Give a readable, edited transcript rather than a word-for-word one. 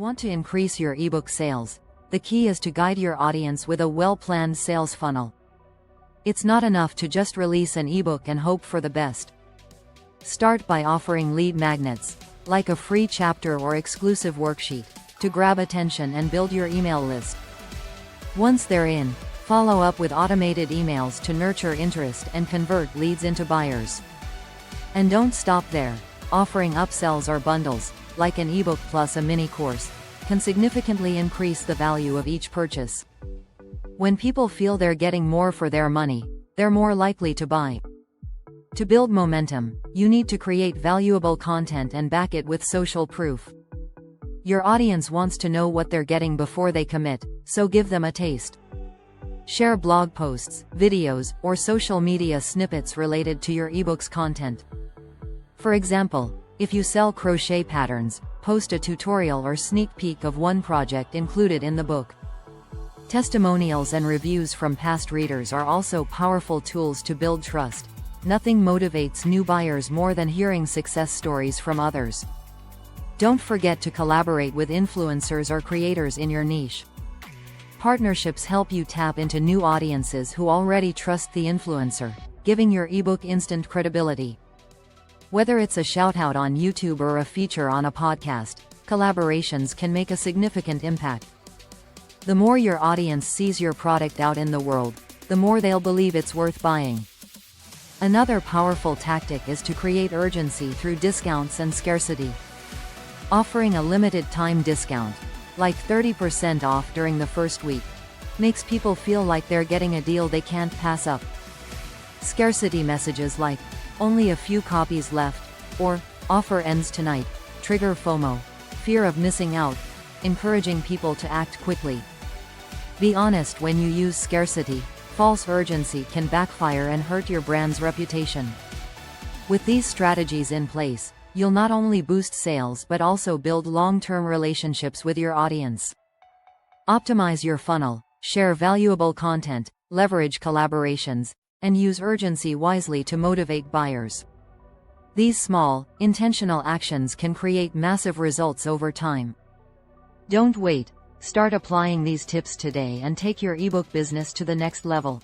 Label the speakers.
Speaker 1: want to increase your ebook sales, the key is to guide your audience with a well-planned sales funnel. It's not enough to just release an ebook and hope for the best. Start by offering lead magnets, like a free chapter or exclusive worksheet, to grab attention and build your email list. Once they're in, follow up with automated emails to nurture interest and convert leads into buyers. And don't stop there. Offering upsells or bundles, like an ebook plus a mini course, can significantly increase the value of each purchase. When people feel they're getting more for their money, they're more likely to buy. To build momentum, you need to create valuable content and back it with social proof. Your audience wants to know what they're getting before they commit, so give them a taste. Share blog posts, videos, or social media snippets related to your ebook's content. For example, if you sell crochet patterns, post a tutorial or sneak peek of one project included in the book. Testimonials and reviews from past readers are also powerful tools to build trust. Nothing motivates new buyers more than hearing success stories from others. Don't forget to collaborate with influencers or creators in your niche. Partnerships help you tap into new audiences who already trust the influencer, giving your ebook instant credibility. Whether it's a shout-out on YouTube or a feature on a podcast, collaborations can make a significant impact. The more your audience sees your product out in the world, the more they'll believe it's worth buying. Another powerful tactic is to create urgency through discounts and scarcity. Offering a limited time discount, like 30% off during the first week, makes people feel like they're getting a deal they can't pass up. Scarcity messages like, "Only a few copies left," or "Offer ends tonight," trigger FOMO, fear of missing out, encouraging people to act quickly. Be honest when you use scarcity. False urgency can backfire and hurt your brand's reputation. With these strategies in place, you'll not only boost sales but also build long-term relationships with your audience. Optimize your funnel, share valuable content, leverage collaborations, and use urgency wisely to motivate buyers. These small, intentional actions can create massive results over time. Don't wait. Start applying these tips today and take your ebook business to the next level.